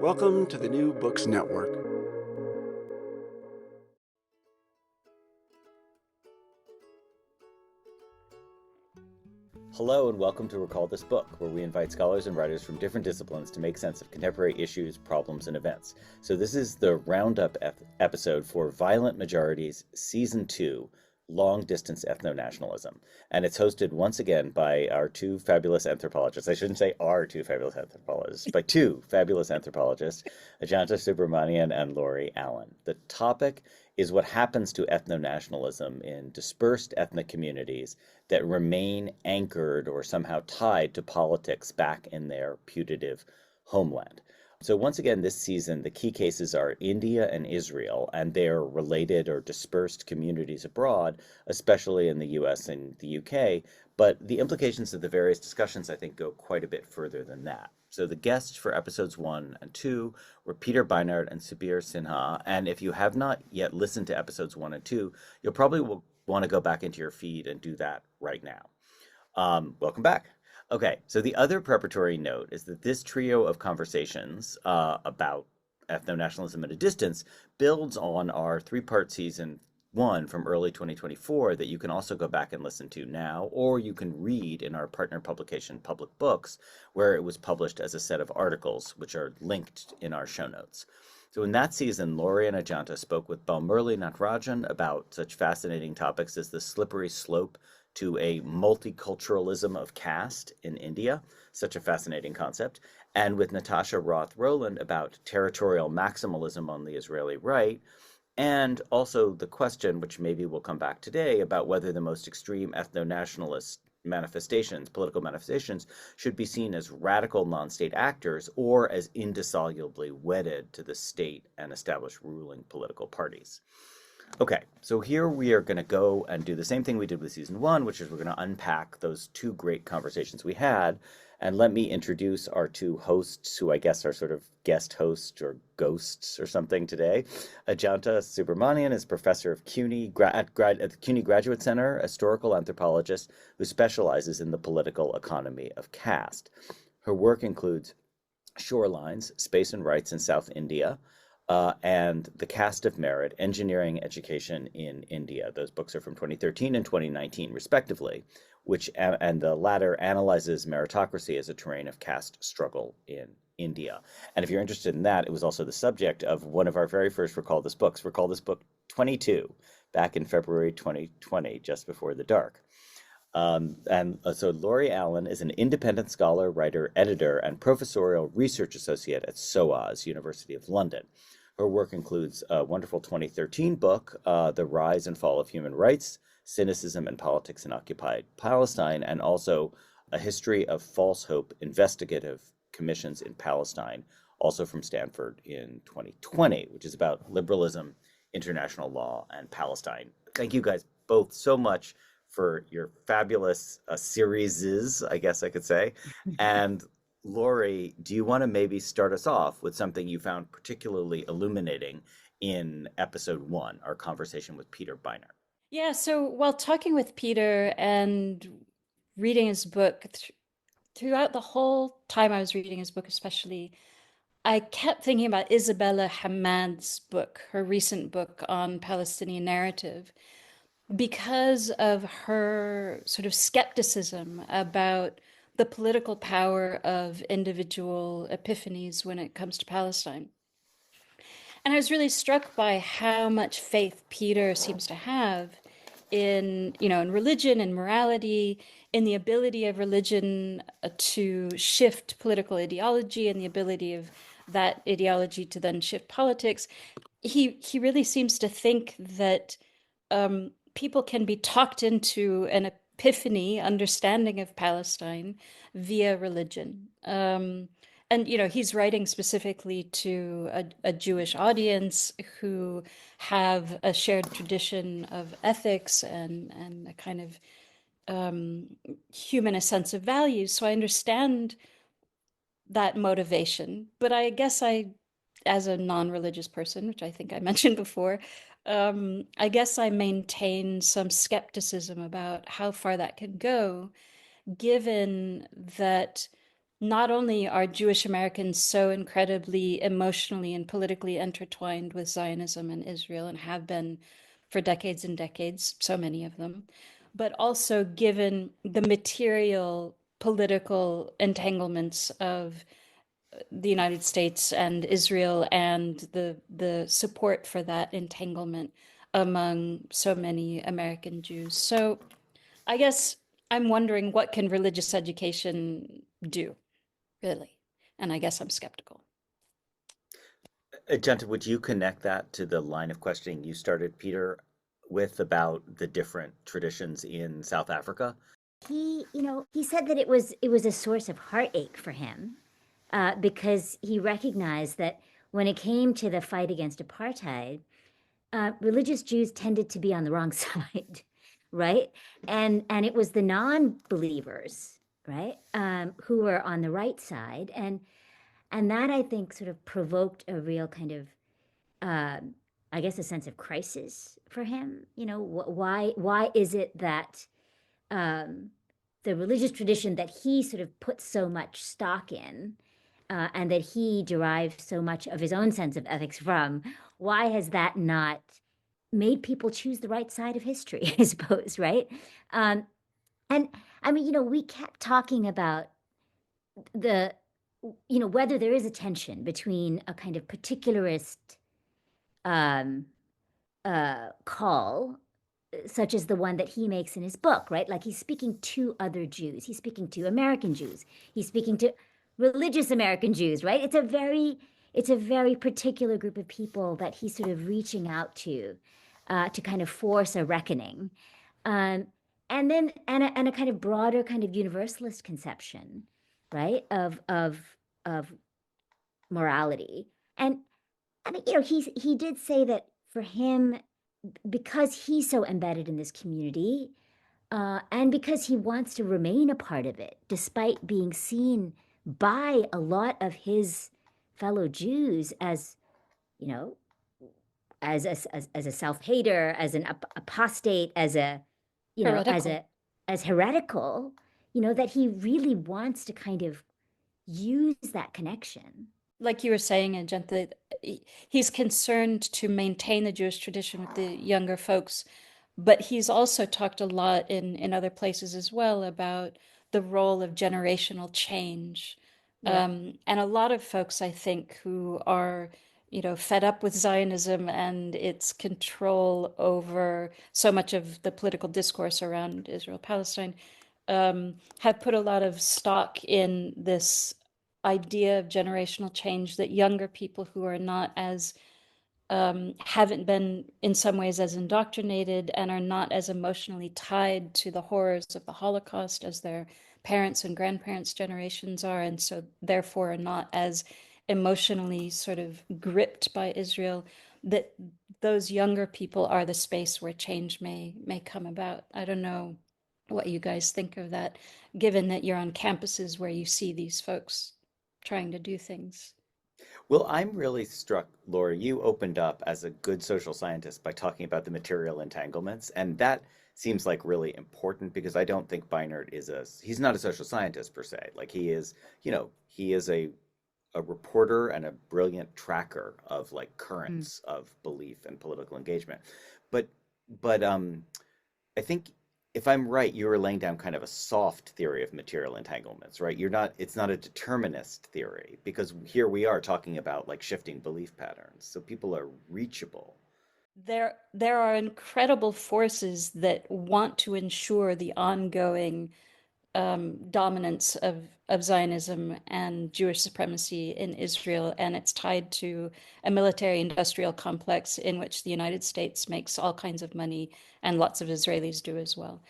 Welcome to the New Books Network. Hello and welcome to Recall This Book, where we invite scholars and writers from different disciplines to make sense of contemporary issues, problems, and events. So this is the Roundup episode for Violent Majorities, Season 2, Long Distance Ethnonationalism. And it's hosted once again by our two fabulous anthropologists. I shouldn't say our two fabulous anthropologists, by two fabulous anthropologists, Ajanta Subramanian and Laurie Allen. The topic is what happens to ethnonationalism in dispersed ethnic communities that remain anchored or somehow tied to politics back in their putative homeland. So once again, this season, the key cases are India and Israel and their related or dispersed communities abroad, especially in the US and the UK. But the implications of the various discussions, I think, go quite a bit further than that. So the guests for episodes 1 and 2 were Peter Beinart and Subir Sinha. And if you have not yet listened to episodes 1 and 2, you'll probably want to go back into your feed and do that right now. Welcome back. Okay, so the other preparatory note is that this trio of conversations about ethno-nationalism at a distance builds on our three-part season 1 from early 2024 that you can also go back and listen to now, or you can read in our partner publication, Public Books, where it was published as a set of articles, which are linked in our show notes. So in that season, Laurie and Ajanta spoke with Balmurli Natarajan about such fascinating topics as the slippery slope to a multiculturalism of caste in India, such a fascinating concept, and with Natasha Roth Rowland about territorial maximalism on the Israeli right, and also the question, which maybe we'll come back today, about whether the most extreme ethno-nationalist manifestations, political manifestations, should be seen as radical non-state actors or as indissolubly wedded to the state and established ruling political parties. Okay, so here we are going to go and do the same thing we did with season 1, which is we're going to unpack those two great conversations we had. And let me introduce our two hosts, who I guess are sort of guest hosts or ghosts or something today. Ajanta Subramanian is professor of CUNY at the CUNY Graduate Center, a historical anthropologist who specializes in the political economy of caste. Her work includes Shorelines, Space and Rights in South India, and The Caste of Merit, Engineering Education in India. Those books are from 2013 and 2019, respectively, and the latter analyzes meritocracy as a terrain of caste struggle in India. And if you're interested in that, it was also the subject of one of our very first Recall This Book 22, back in February 2020, just before the dark. So Laurie Allen is an independent scholar, writer, editor, and professorial research associate at SOAS, University of London. Her work includes a wonderful 2013 book, The Rise and Fall of Human Rights, Cynicism and Politics in Occupied Palestine, and also a history of false hope investigative commissions in Palestine, also from Stanford in 2020, which is about liberalism, international law, and Palestine. Thank you guys both so much for your fabulous series, I guess I could say. And Laurie, do you want to maybe start us off with something you found particularly illuminating in episode 1, our conversation with Peter Beinart? Yeah, so while talking with Peter and reading his book, throughout the whole time I was reading his book, especially, I kept thinking about Isabella Hamad's book, her recent book on Palestinian narrative, because of her sort of skepticism about the political power of individual epiphanies when it comes to Palestine. And I was really struck by how much faith Peter seems to have in religion and morality, in the ability of religion to shift political ideology and the ability of that ideology to then shift politics. He really seems to think that people can be talked into an epiphany understanding of Palestine via religion. And he's writing specifically to a Jewish audience who have a shared tradition of ethics and a kind of humanist sense of values. So I understand that motivation, but I guess as a non-religious person, which I think I mentioned before, I guess I maintain some skepticism about how far that can go, given that not only are Jewish Americans so incredibly emotionally and politically intertwined with Zionism and Israel and have been for decades and decades, so many of them, but also given the material political entanglements of the United States and Israel and the support for that entanglement among so many American Jews. So I guess I'm wondering, what can religious education do, really? And I guess I'm skeptical. Jenta, would you connect that to the line of questioning you started, Peter, with about the different traditions in South Africa? He said that it was a source of heartache for him, because he recognized that when it came to the fight against apartheid, religious Jews tended to be on the wrong side, right? And it was the non-believers, right, who were on the right side, and that, I think, sort of provoked a real kind of, uh, I guess, a sense of crisis for him. Why is it that um, the religious tradition that he sort of put so much stock in, and that he derived so much of his own sense of ethics from, why has that not made people choose the right side of history, I suppose, right? Um, and I mean, we kept talking about the, whether there is a tension between a kind of particularist um, call, such as the one that he makes in his book, right? Like, he's speaking to other Jews, he's speaking to American Jews, he's speaking to religious American Jews, right? It's a very particular group of people that he's sort of reaching out to kind of force a reckoning. Um, and a kind of broader kind of universalist conception, right? Of morality. And I mean, he did say that for him, because he's so embedded in this community, and because he wants to remain a part of it, despite being seen by a lot of his fellow Jews as, you know, as a self-hater, as an apostate, as a, Heretical. as heretical, that he really wants to kind of use that connection. Like you were saying, Agent, he's concerned to maintain the Jewish tradition with the younger folks, but he's also talked a lot in other places as well about the role of generational change. Yeah. And a lot of folks, I think, who are, fed up with Zionism and its control over so much of the political discourse around Israel-Palestine, have put a lot of stock in this idea of generational change, that younger people who are not as haven't been in some ways as indoctrinated and are not as emotionally tied to the horrors of the Holocaust as their parents and grandparents' generations are, and so therefore are not as emotionally sort of gripped by Israel, that those younger people are the space where change may come about. I don't know what you guys think of that, given that you're on campuses where you see these folks trying to do things. Well, I'm really struck, Laura. You opened up as a good social scientist by talking about the material entanglements, and that seems like really important because I don't think Beinart he's not a social scientist per se. Like he is a reporter and a brilliant tracker of like Mm. currents of belief and political engagement. But but I think if I'm right, you were laying down kind of a soft theory of material entanglements, right? It's not a determinist theory because here we are talking about like shifting belief patterns. So people are reachable. There are incredible forces that want to ensure the ongoing dominance of Zionism and Jewish supremacy in Israel, and it's tied to a military-industrial complex in which the United States makes all kinds of money, and lots of Israelis do as well.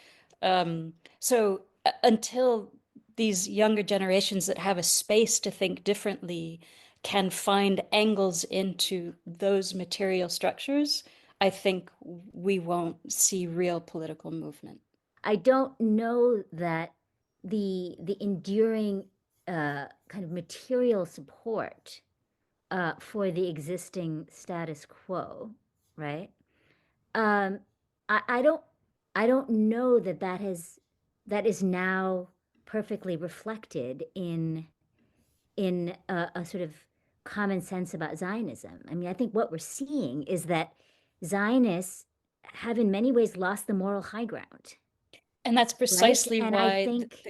So until these younger generations that have a space to think differently can find angles into those material structures, I think we won't see real political movement. I don't know that the enduring kind of material support for the existing status quo, right? Um, I don't know that is now perfectly reflected in in a sort of common sense about Zionism. I mean, I think what we're seeing is that Zionists have in many ways lost the moral high ground, And that's right? precisely And I why think,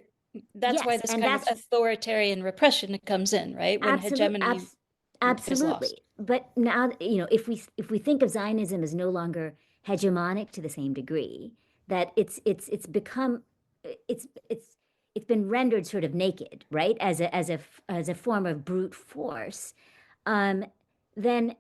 that's why yes, this and kind of that's authoritarian repression comes in, right? When hegemony is lost. absolutely. But now, if we think of Zionism as no longer hegemonic to the same degree, that it's become it's been rendered sort of naked, right? As a form of brute force, um, then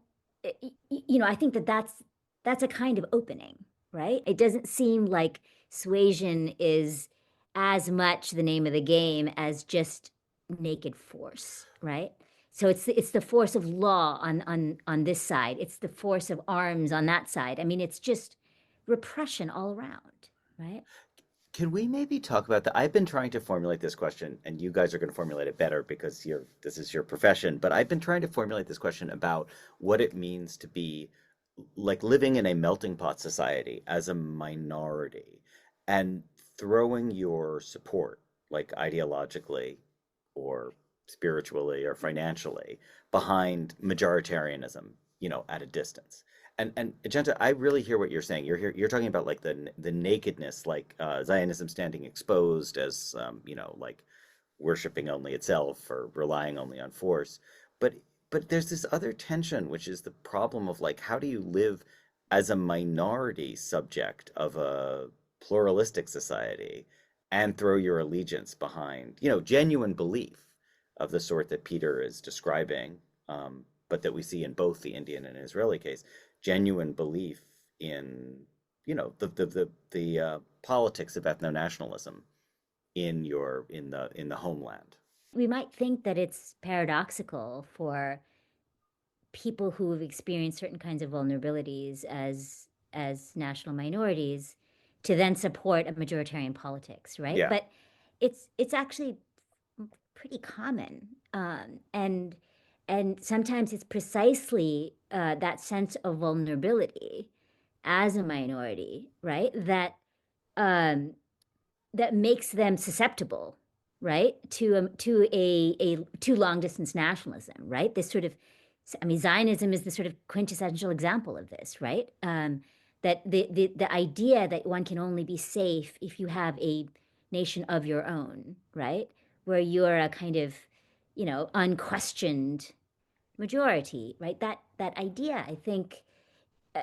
I think that's a kind of opening, right? It doesn't seem like suasion is as much the name of the game as just naked force, right? So it's the force of law on this side. It's the force of arms on that side. I mean, it's just repression all around, right? Can we maybe talk about that? I've been trying to formulate this question, and you guys are going to formulate it better because this is your profession. But I've been trying to formulate this question about what it means to be like living in a melting pot society as a minority and throwing your support, like ideologically or spiritually or financially, behind majoritarianism, at a distance. And Agenta, I really hear what you're saying. You're talking about like the nakedness, like Zionism standing exposed as like worshiping only itself or relying only on force. But but there's this other tension, which is the problem of like how do you live as a minority subject of a pluralistic society and throw your allegiance behind, genuine belief of the sort that Peter is describing, but that we see in both the Indian and Israeli case, genuine belief in, the politics of ethnonationalism in the homeland. We might think that it's paradoxical for people who have experienced certain kinds of vulnerabilities as national minorities to then support a majoritarian politics, right? Yeah, But it's actually pretty common, and sometimes it's precisely that sense of vulnerability as a minority, right? Um, that makes them susceptible, right, to long distance nationalism, right? This sort of, I mean, Zionism is the sort of quintessential example of this, right? That the idea that one can only be safe if you have a nation of your own, right, where you're a kind of, unquestioned majority, right? That idea, I think, uh,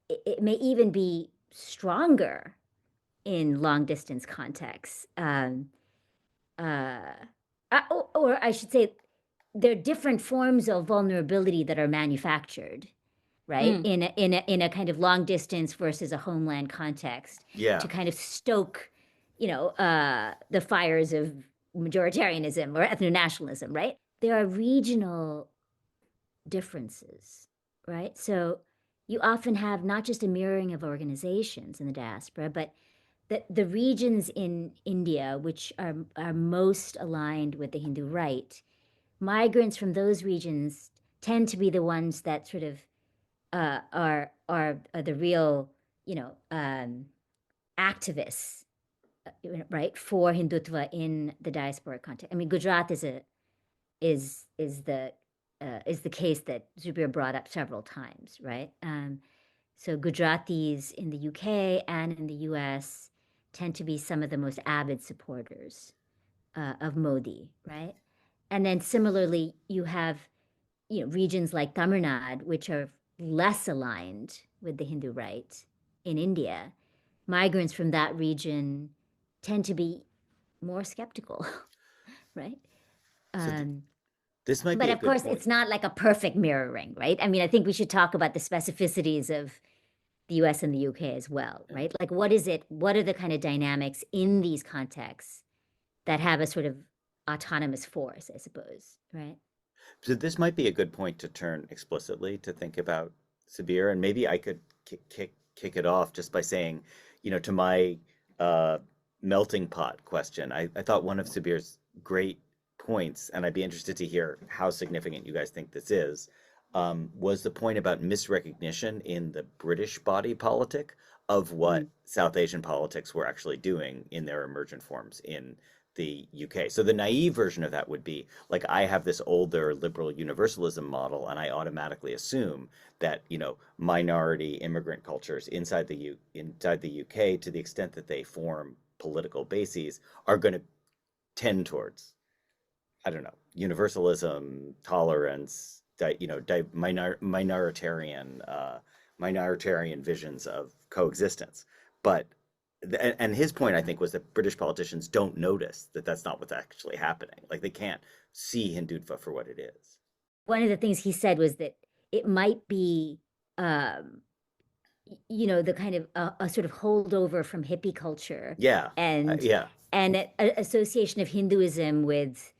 it may even be stronger in long distance contexts. Uh, or I should say, there are different forms of vulnerability that are manufactured, right? Mm. In a kind of long distance versus a homeland context yeah. to kind of stoke, the fires of majoritarianism or ethnonationalism, right? There are regional differences, right? So you often have not just a mirroring of organizations in the diaspora, but the regions in India which are most aligned with the Hindu right, migrants from those regions tend to be the ones that sort of are the real, activists, right, for Hindutva in the diasporic context. I mean, Gujarat is the case that Zubir brought up several times, right? So Gujaratis in the UK and in the US tend to be some of the most avid supporters of Modi, right? And then similarly, you have regions like Tamil Nadu, which are less aligned with the Hindu right in India. Migrants from that region tend to be more skeptical, right? So Um, this might but be a of good course, point. it's not like a perfect mirroring, right? I mean, I think we should talk about the specificities of the US and the UK as well, Yeah. right? Like, what is it? What are the kind of dynamics in these contexts that have a sort of autonomous force, I suppose, right? So this might be a good point to turn explicitly to think about Sabir, and maybe I could kick it off just by saying, to my uh, melting pot question. I thought one of Sabir's great points, and I'd be interested to hear how significant you guys think this is, was the point about misrecognition in the British body politic of what Mm. South Asian politics were actually doing in their emergent forms in the UK. So the naive version of that would be like I have this older liberal universalism model, and I automatically assume that, minority immigrant cultures inside the UK, to the extent that they form political bases, are going to tend towards, I don't know, universalism, tolerance, minoritarian visions of coexistence. But and his point, I think, was that British politicians don't notice that that's not what's actually happening. Like they can't see Hindutva for what it is. One of the things he said was that it might be, um, the kind of a sort of holdover from hippie culture, Yeah, and yeah, association of Hinduism with,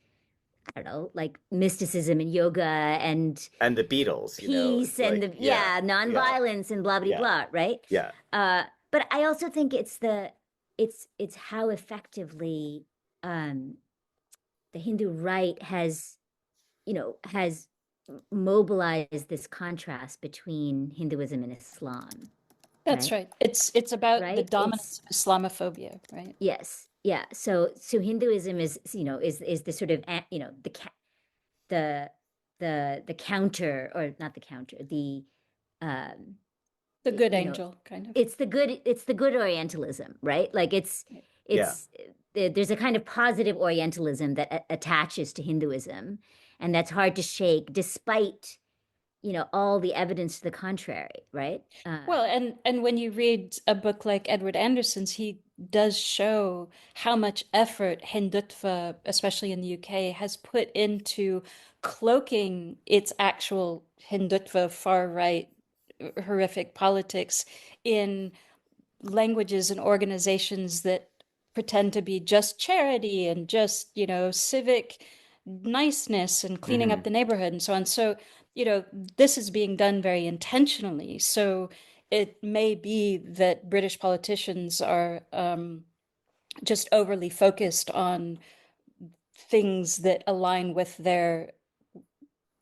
I don't know, like mysticism and yoga and and the Beatles, peace it's and like, the yeah, yeah, nonviolence and blah blah yeah, blah, right? yeah. But I also think it's how effectively um, the Hindu right has mobilized this contrast between Hinduism and Islam, That's right? right. It's about the Right? dominance It's of Islamophobia, right? yes, yeah. So Hinduism is the sort of the the counter, or not the counter, the um The good you know angel, kind of. it's the good Orientalism, right? Like Yeah. there's a kind of positive Orientalism that attaches to Hinduism, and that's hard to shake despite all the evidence to the contrary, right? Well, and when you read a book like Edward Anderson's, he does show how much effort Hindutva, especially in the UK, has put into cloaking its actual Hindutva far right horrific politics in languages and organizations that pretend to be just charity and just, civic niceness and cleaning up Hmm. the neighborhood and so on. So, this is being done very intentionally. So it may be that British politicians are just overly focused on things that align with their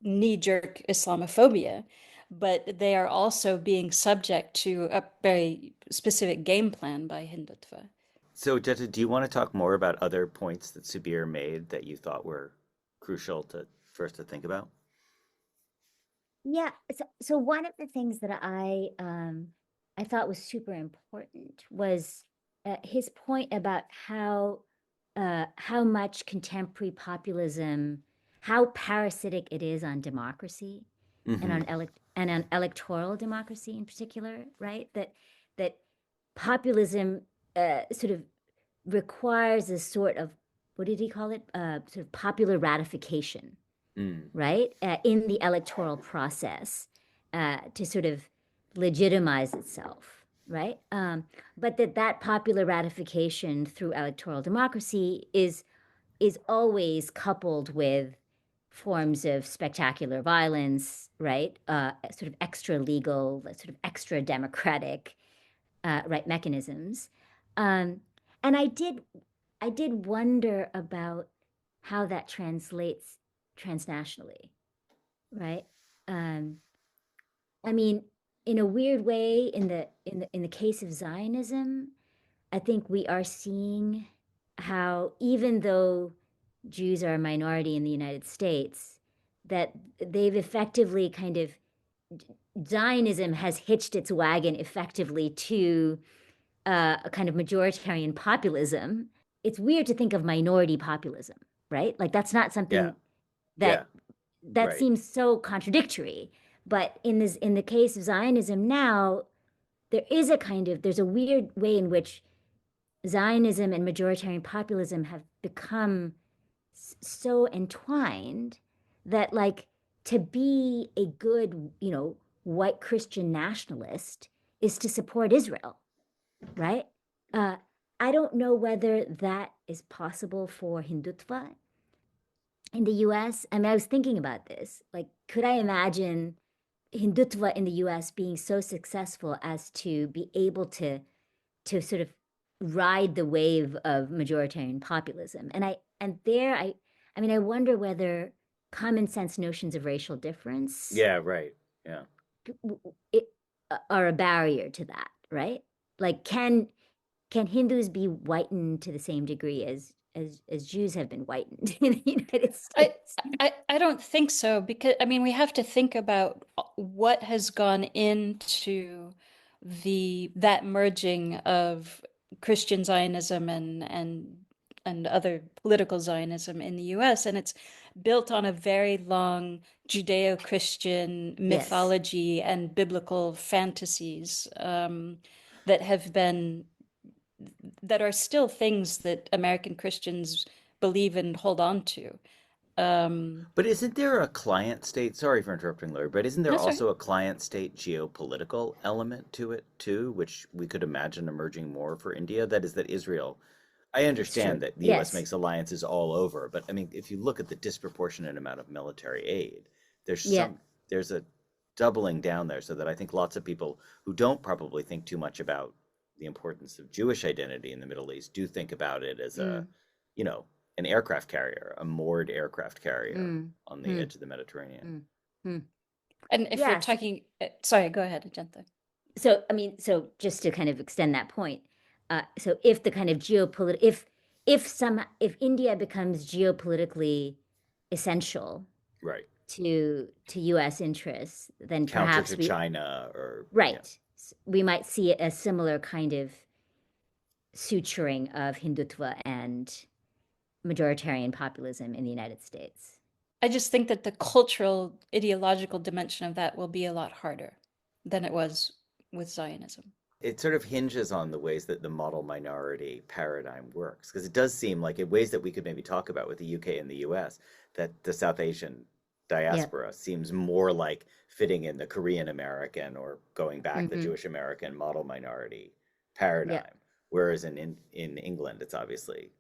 knee-jerk Islamophobia, but they are also being subject to a very specific game plan by Hindutva. So, Jetta, do you want to talk more about other points that Subir made that you thought were crucial for us to think about? Yeah. So one of the things that I thought was super important was his point about how much contemporary populism, how parasitic it is on democracy, and Hmm. on electoral democracy in particular, right? That populism sort of requires a sort of, what did he call it? Sort of popular ratification, Mm. right? In the electoral process, to sort of legitimize itself, right? But that popular ratification through electoral democracy is always coupled with forms of spectacular violence, right? Sort of extra legal, sort of extra democratic, right, mechanisms. Um, and I did wonder about how that translates transnationally, right? Um, I mean, in a weird way, in the case of Zionism, I think we are seeing how, even though Jews are a minority in the United States, that they've effectively kind of, Zionism has hitched its wagon effectively to a kind of majoritarian populism. It's weird to think of minority populism, right? Like that's not Yeah, something yeah, that that right. seems so contradictory. But in the case of Zionism now, there's a weird way in which Zionism and majoritarian populism have become so entwined that, like, to be a good, white Christian nationalist is to support Israel, right? Uh, I don't know whether that is possible for Hindutva in the US. I mean, I was thinking about this. Like, could I imagine Hindutva in the US being so successful as to be able to sort of ride the wave of majoritarian populism? And I mean, I wonder whether common sense notions of racial difference Yeah, right. Yeah. it, are a barrier to that, right? Like, can Hindus be whitened to the same degree as Jews have been whitened in the United I, States. I don't think so, because I mean we have to think about what has gone into that merging of Christian Zionism and other political Zionism in the US, and it's built on a very long Judeo-Christian Yes. mythology and biblical fantasies that have been that are still things that American Christians believe and hold on to. But isn't there a client state? Sorry for interrupting, Larry, but isn't there That's right. also a client state geopolitical element to it too, which we could imagine emerging more for India? That is, that Israel, I It's true. understand that the US Yes. makes alliances all over, but I mean, if you look at the disproportionate amount of military aid, there's Yeah. there's a doubling down there, so that I think lots of people who don't probably think too much about the importance of Jewish identity in the Middle East do think about it as a, Mm, you know, an aircraft carrier, a moored aircraft carrier mm, on the mm, edge of the Mediterranean. mm, mm. And if we're Yes. talking, sorry, go ahead, Ajanta. So, I mean, so just to kind of extend that point, so if the kind of if India becomes geopolitically essential Right. to U.S. interests, then Counter perhaps to China or, yeah. right, we might see a similar kind of suturing of Hindutva and majoritarian populism in the United States. I just think that the cultural, ideological dimension of that will be a lot harder than it was with Zionism. It sort of hinges on the ways that the model minority paradigm works, because it does seem like in ways that we could maybe talk about with the UK and the US, that the South Asian Yep. diaspora seems more like fitting in the Korean American, or going back the Mm-hmm. Jewish American model minority Yep. paradigm, whereas in England it's obviously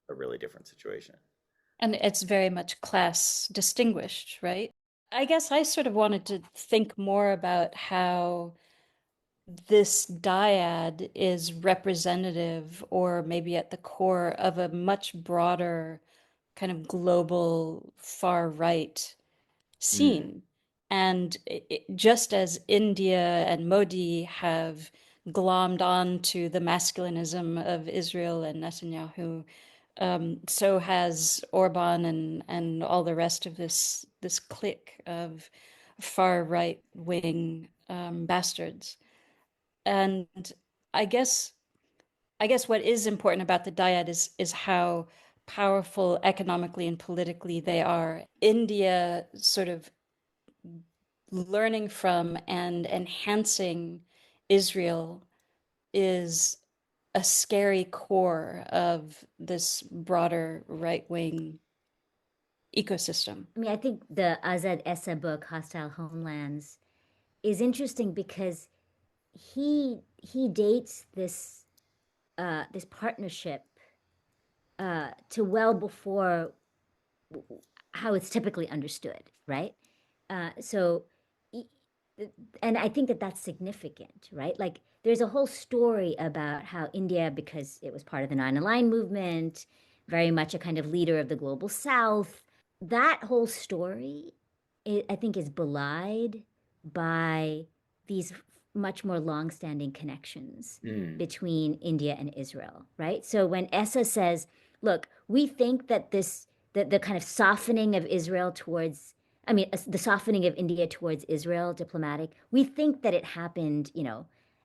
a really different situation. And it's very much class distinguished, right? I guess I sort of wanted to think more about how this dyad is representative or maybe at the core of a much broader kind of global far right Mm, scene. And just as India and Modi have glommed on to the masculinism of Israel and Netanyahu, so has Orban and all the rest of this clique of far right wing bastards. And I guess I guess what is important about the dyad is how powerful economically and politically they are. India sort of learning from and enhancing Israel is a scary core of this broader right wing ecosystem. I mean, I think the Azad Essa book, Hostile Homelands, is interesting because he dates this partnership to well before how it's typically understood, right? So, and I think that that's significant, right? Like, there's a whole story about how India, because it was part of the Non-Aligned movement, very much a kind of leader of the global South. That whole story, I think, is belied by these much more long-standing connections mm, between India and Israel, right? So when Essa says, "Look, we think that the kind of softening of Israel towards, I mean, the softening of India towards Israel, diplomatic, we think that it happened,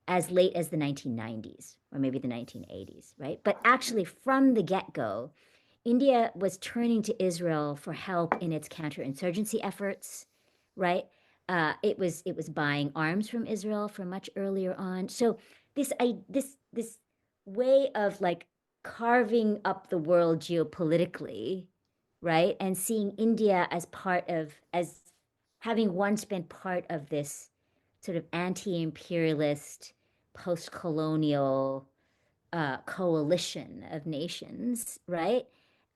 as late as the 1990s or maybe the 1980s, right? But actually, from the get-go, India was turning to Israel for help in its counterinsurgency efforts, right? It was buying arms from Israel from much earlier on. So this way of like carving up the world geopolitically, right, and seeing India as having once been part of this sort of anti-imperialist, post-colonial coalition of nations, right?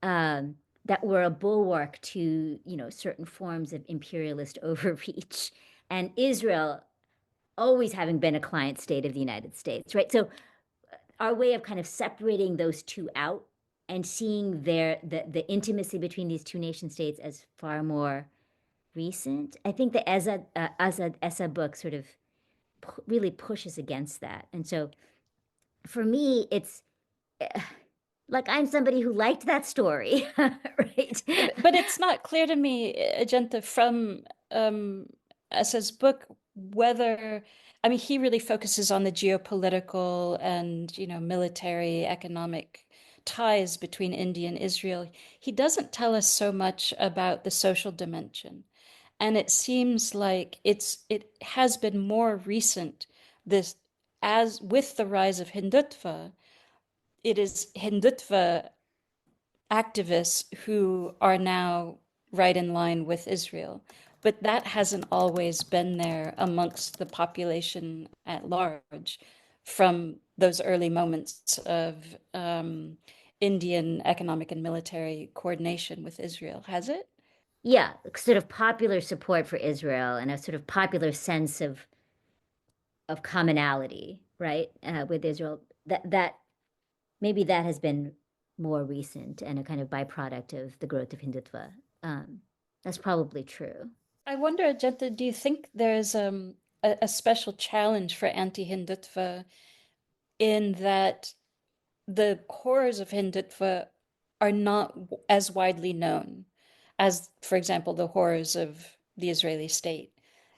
That were a bulwark to, certain forms of imperialist overreach, and Israel always having been a client state of the United States, right? So our way of kind of separating those two out and seeing the intimacy between these two nation states as far more recent, I think the Azad Essa book sort of really pushes against that. And so for me, it's Like I'm somebody who liked that story, right? But it's not clear to me, Ajanta, from um, Asa's book whether, I mean, he really focuses on the geopolitical and, military, economic ties between India and Israel. He doesn't tell us so much about the social dimension. And it seems like it has been more recent, this, as with the rise of Hindutva, it is Hindutva activists who are now right in line with Israel. But that hasn't always been there amongst the population at large from those early moments of Indian economic and military coordination with Israel, has it? Yeah, sort of popular support for Israel and a sort of popular sense of commonality, right, with Israel. That maybe that has been more recent and a kind of byproduct of the growth of Hindutva. Um, that's probably true. I wonder, Ajanta, do you think there's a special challenge for anti-Hindutva in that the horrors of Hindutva are not as widely known as, for example, the horrors of the Israeli state.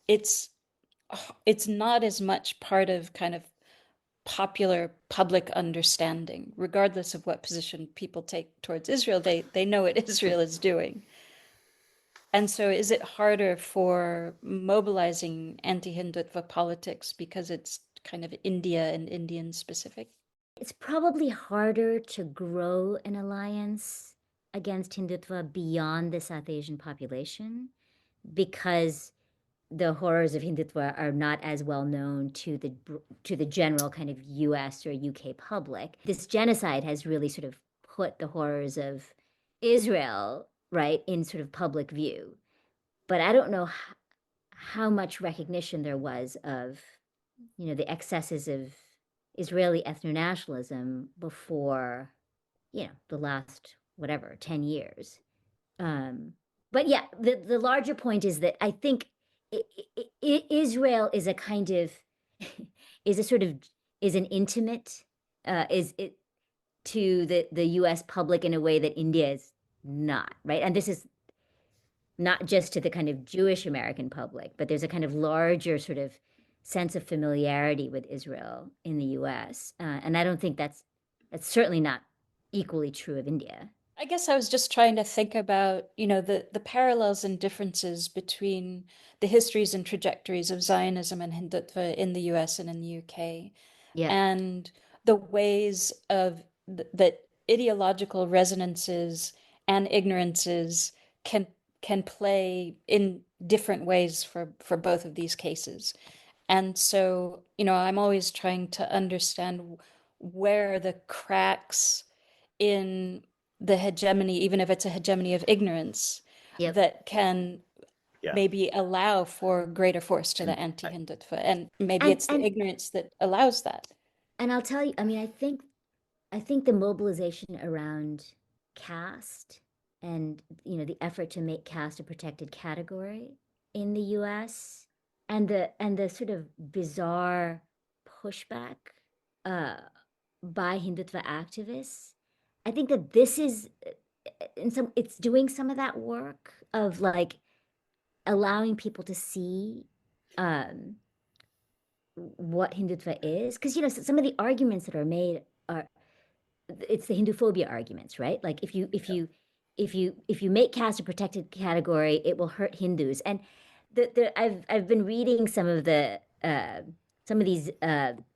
It's it's not as much part of kind of popular public understanding, regardless of what position people take towards Israel. They know what Israel is doing. And so is it harder for mobilizing anti-Hindutva politics because it's kind of India and Indian specific? It's probably harder to grow an alliance against Hindutva beyond the South Asian population because the horrors of Hindutva are not as well known to the general kind of U.S. or U.K. public. This genocide has really sort of put the horrors of Israel right in sort of public view, but I don't know how much recognition there was of the excesses of Israeli ethnonationalism before the last whatever 10 years. Um, but yeah, the larger point is that I think Israel is a kind of is a sort of is an intimate is it to the U.S. public in a way that India is not, right? And this is not just to the kind of Jewish American public, but there's a kind of larger sort of sense of familiarity with Israel in the U.S. And I don't think that's certainly not equally true of India. I guess I was just trying to think about, the parallels and differences between the histories and trajectories of Zionism and Hindutva in the US and in the UK, Yeah. and the ways of that ideological resonances and ignorances can can play in different ways for both of these cases. And so, I'm always trying to understand where the cracks in the hegemony, even if it's a hegemony of ignorance, Yep. that can Yeah. maybe allow for greater force to And the anti-Hindutva. And maybe And it's the and ignorance that allows that. and I'll tell you, I mean, I think the mobilization around caste and the effort to make caste a protected category in the US and the sort of bizarre pushback uh, by Hindutva activists, I think that this is it's doing some of that work of like allowing people to see um, what Hindutva is, because some of the arguments that are made are it's the Hinduphobia arguments, right? Like if you make caste a protected category, it will hurt Hindus. And I've been reading some of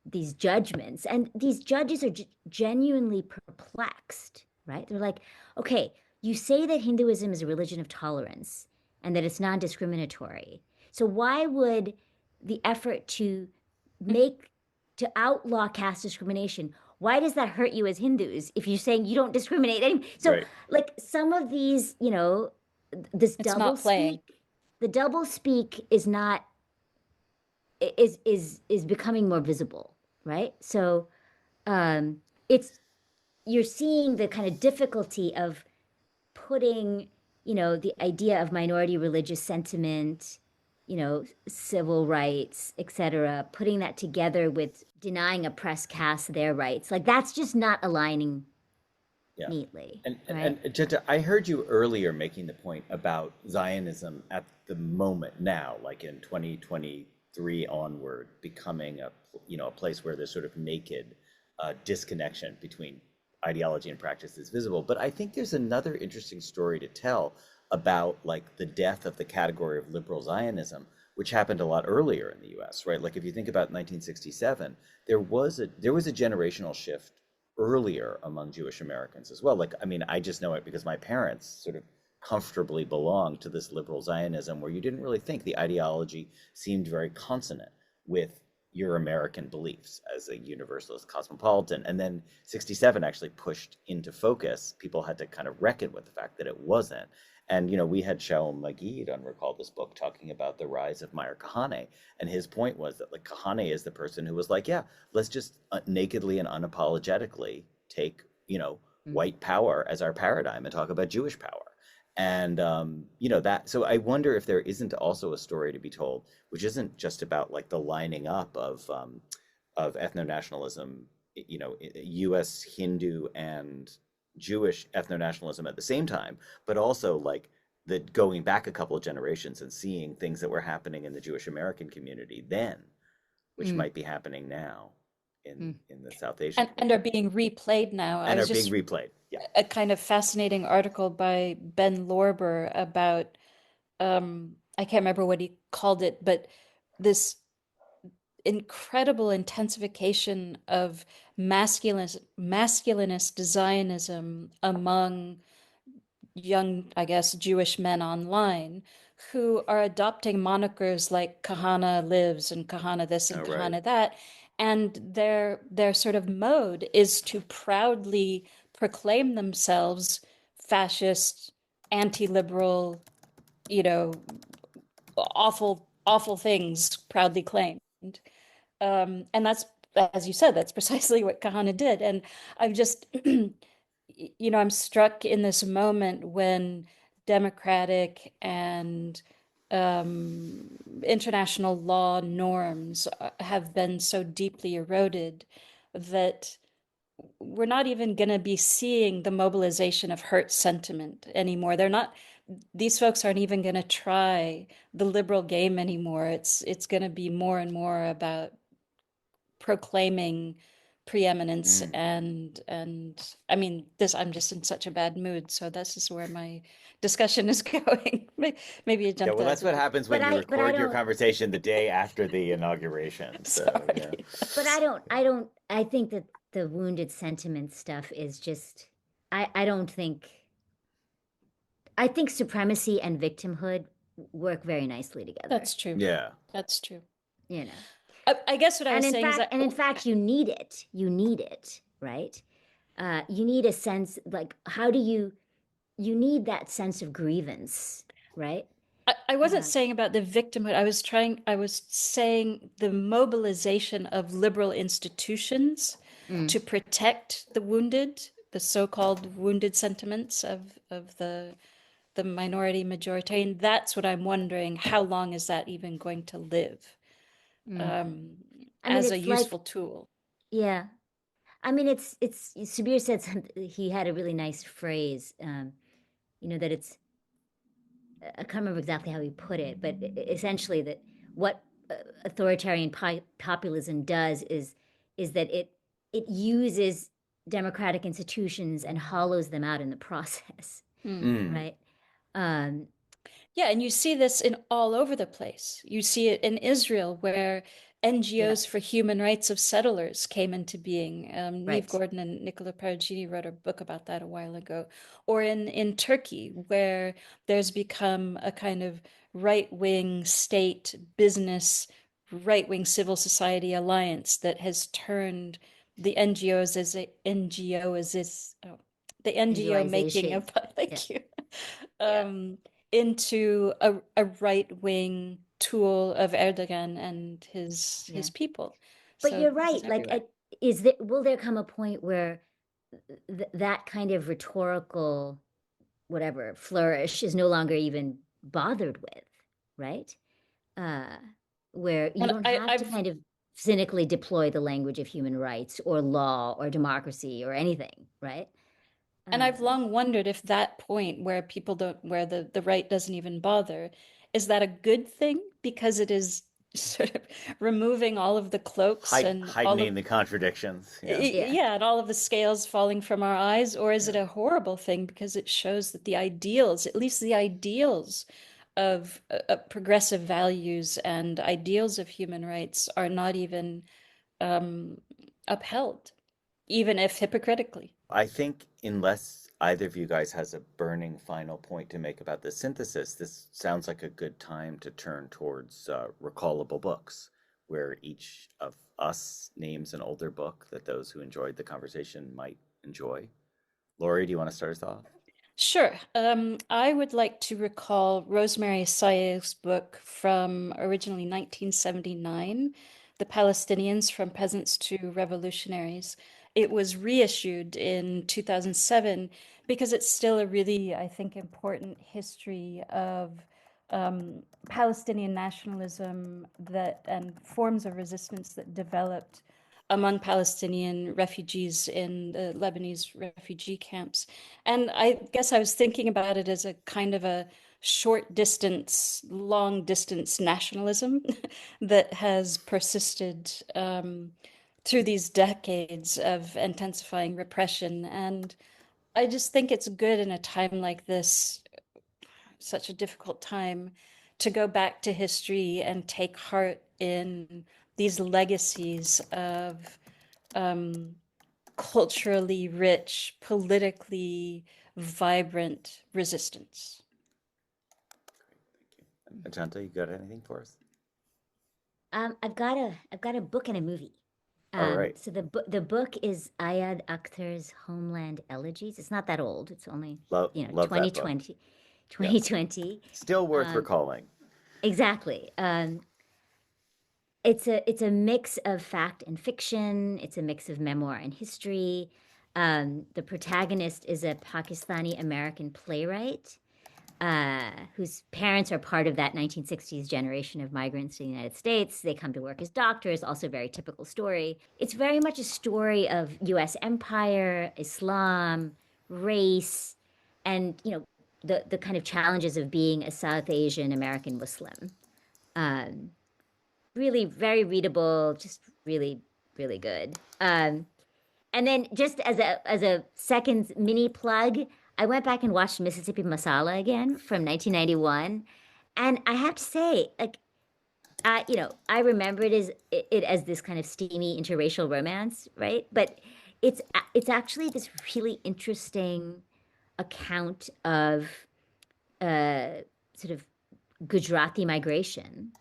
these judgments, and these judges are genuinely perplexed, right? They're like, okay, you say that Hinduism is a religion of tolerance and that it's non-discriminatory. So why would the effort make to outlaw caste discrimination, why does that hurt you as Hindus if you're saying you don't discriminate so Right. like some of these this It's double not playing. speak the double speak is becoming more visible, right? So it's you're seeing the kind of difficulty of putting the idea of minority religious sentiment, civil rights, etc., putting that together with denying oppressed castes their rights. Like that's just not aligning Yeah. neatly, And right? Jetta, I heard you earlier making the point about Zionism at the moment now, like in 2023 onward, becoming a place where there's sort of naked disconnection between ideology and practice is visible. But I think there's another interesting story to tell about like the death of the category of liberal Zionism, which happened a lot earlier in the U.S., right? Like if you think about 1967, there was a generational shift earlier among Jewish Americans as well. Like, I mean, I just know it because my parents sort of comfortably belonged to this liberal Zionism where you didn't really think the ideology seemed very consonant with your American beliefs as a universalist cosmopolitan. And then 67 actually pushed into focus. People had to kind of reckon with the fact that it wasn't. And, we had Shaul Magid on Recall This Book talking about the rise of Meir Kahane. And his point was that, like, Kahane is the person who was like, yeah, let's just nakedly and unapologetically take, Mm. white power as our paradigm and talk about Jewish power. And that. So I wonder if there isn't also a story to be told, which isn't just about like the lining up of ethno-nationalism, U.S. Hindu and Jewish ethno-nationalism at the same time, but also like the going back a couple of generations and seeing things that were happening in the Jewish American community then, which Mm. might be happening now in Mm. in the South Asian And are community being replayed now. I and are was being just replayed. Yeah. a kind of fascinating article by Ben Lorber about I can't remember what he called it, but this incredible intensification of masculinist Zionism among young, I guess, Jewish men online who are adopting monikers like Kahana lives and Kahana this and Oh, right. Kahana that. And their sort of mode is to proudly proclaim themselves fascist, anti-liberal, you know, awful, awful things proudly claimed. And that's, as you said, that's precisely what Kahana did. And I'm just, I'm struck in this moment when democratic and international law norms have been so deeply eroded that we're not even going to be seeing the mobilization of hurt sentiment anymore. These folks aren't even going to try the liberal game anymore. It's going to be more and more about proclaiming preeminence Mm. and I mean this I'm just in such a bad mood, so this is where my discussion is going. Maybe I Yeah, jumped well, out that's the what boot. happens when But you I record your don't. conversation the day after the inauguration. So, yeah. Sorry. But I think that the wounded sentiment stuff is just. I don't think. I think supremacy and victimhood work very nicely together. That's true. Yeah. That's true. You know. I guess what I And was in saying is fact, that and in fact, you need it. You need it, right? You need a sense, like, how do you need that sense of grievance, right? I wasn't Uh, saying about the victimhood. I was saying the mobilization of liberal institutions mm, to protect the wounded, the so-called wounded sentiments of the minority majoritarian. That's what I'm wondering. How long is that even going to live mm. um, I mean, as a it's like, useful tool? yeah. I mean, it's Sabir said something. He had a really nice phrase. That it's. I can't remember exactly how he put it, but essentially that what authoritarian populism does is that it uses democratic institutions and hollows them out in the process, Hmm. Mm. right? Um, Yeah, and you see this in all over the place. You see it in Israel, where yeah, NGOs for human rights of settlers came into being. Neve right. Gordon and Nicola Perugini wrote a book about that a while ago. Or in Turkey, where there's become a kind of right-wing state business, right-wing civil society alliance that has turned the NGOs as a NGO as this, oh, the NGO making NGOization. of, Yeah, thank you. yeah, Um, into a right-wing tool of Erdogan and his yeah. people. But So you're this is right. Like, everywhere. will there come a point where that kind of rhetorical whatever flourish is no longer even bothered with, right? uh, where you And don't have to I've kind of cynically deploy the language of human rights or law or democracy or anything, right? And I've Um, long wondered if that point where people don't, where the right doesn't even bother, is that a good thing? Because it is sort of removing all of the cloaks and all Heightening of, the contradictions. Yeah. yeah. yeah, and all of the scales falling from our eyes, or is it Yeah. a horrible thing because it shows that the ideals, at least the ideals of progressive values and ideals of human rights, are not even um, upheld, even if hypocritically. I think unless either of you guys has a burning final point to make about the synthesis, this sounds like a good time to turn towards recallable books, where each of us names an older book that those who enjoyed the conversation might enjoy. Lori, do you want to start us off? Sure. I would like to recall Rosemary Sayeg's book from originally 1979, The Palestinians from Peasants to Revolutionaries. It was reissued in 2007 because it's still a really, I think, important history of Palestinian nationalism that and forms of resistance that developed among Palestinian refugees in the Lebanese refugee camps. And I guess I was thinking about it as a kind of a short distance, long distance nationalism that has persisted through these decades of intensifying repression. And I just think it's good in a time like this, such a difficult time, to go back to history and take heart in these legacies of um, culturally rich, politically vibrant resistance. Ajanta, you got anything for us? I've got a book and a movie. All right. So the book is Ayad Akhtar's Homeland Elegies. It's not that old. It's only, Love that book. 2020. Yes. 2020. Still worth Um, recalling. exactly. It's a mix of fact and fiction. It's a mix of memoir and history. The protagonist is a Pakistani American playwright whose parents are part of that 1960s generation of migrants to the United States. They come to work as doctors, also a very typical story. It's very much a story of US empire, Islam, race, and the kind of challenges of being a South Asian American Muslim. Um, Really very readable, just really, really good. And then just as a second mini plug, I went back and watched Mississippi Masala again from 1991, and I have to say, like, I remember it as this kind of steamy interracial romance, right? But it's actually this really interesting account of uh, sort of Gujarati migration,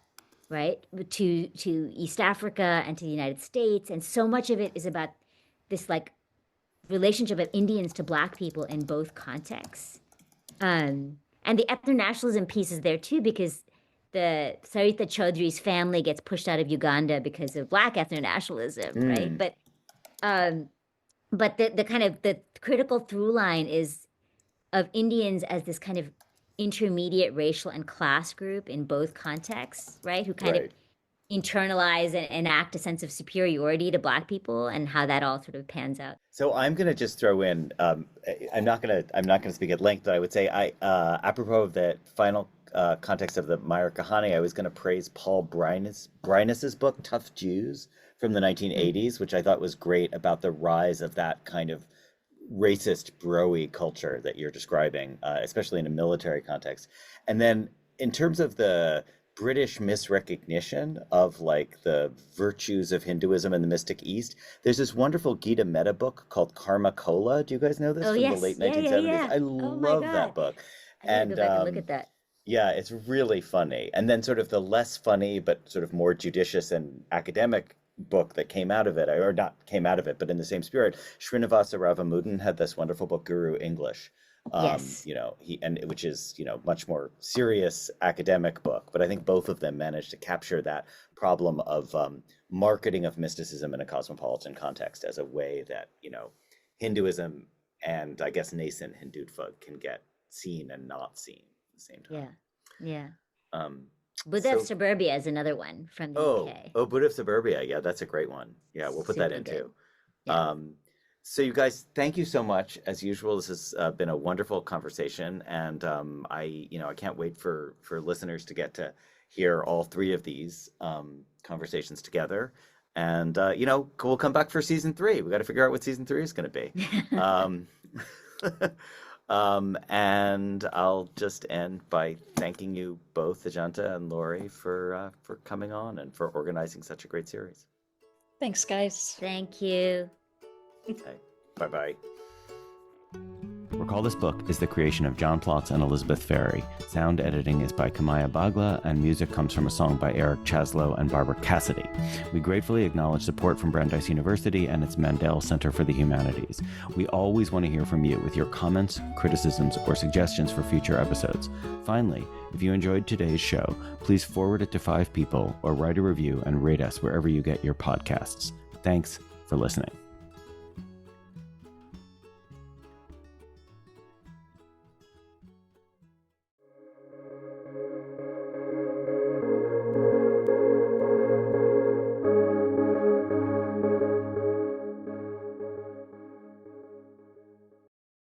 right, to East Africa and to the United States, and so much of it is about this like relationship of Indians to Black people in both contexts. And the ethnonationalism piece is there too because the Sarita Chaudhry's family gets pushed out of Uganda because of Black ethnonationalism, right? Mm, Um, but the kind of the critical through line is of Indians as this kind of intermediate racial and class group in both contexts, right? Who kind of right. internalize and enact a sense of superiority to Black people, and how that all sort of pans out. So I'm gonna just throw in. I'm not gonna speak at length, but I would say apropos of the final context of the Meyer Kahane, I was gonna praise Paul Brynis's book Tough Jews from the Mm. 1980s, which I thought was great about the rise of that kind of racist bro-y culture that you're describing, especially in a military context. And then in terms of the British misrecognition of like the virtues of Hinduism in the Mystic East, there's this wonderful Gita Metta book called Karma Cola. Do you guys know this Oh from the yes, late yeah, yeah, 1970s? yeah. I Oh my love that God, book. I gotta go And back and look at that. yeah, it's really funny. And then sort of the less funny but sort of more judicious and academic book that came out of it, or not came out of it, but in the same spirit, Srinivasa Ravamudan had this wonderful book, Guru English. Yes, Which is, much more serious academic book, but I think both of them managed to capture that problem of marketing of mysticism in a cosmopolitan context as a way that, Hinduism and I guess nascent Hindutva can get seen and not seen at the same time. yeah, yeah. Um, Buddha of so, Suburbia is another one from the oh, UK. oh, Buddha of Suburbia. Yeah, that's a great one. Yeah, we'll put that Super in good. too. Yeah. Um, So you guys, thank you so much. As usual, this has been a wonderful conversation, and I can't wait for listeners to get to hear all three of these conversations together. And we'll come back for season 3. We got to figure out what season 3 is going to be. um, and I'll just end by thanking you both, Ajanta and Lori, for coming on and for organizing such a great series. Thanks, guys. Thank you. Okay. Bye-bye. Recall This Book is the creation of John Plotz and Elizabeth Ferry. Sound editing is by Kamaya Bagla, and music comes from a song by Eric Chaslow and Barbara Cassidy. We gratefully acknowledge support from Brandeis University and its Mandel Center for the Humanities. We always want to hear from you with your comments, criticisms, or suggestions for future episodes. Finally, if you enjoyed today's show, please forward it to 5 people or write a review and rate us wherever you get your podcasts. Thanks for listening.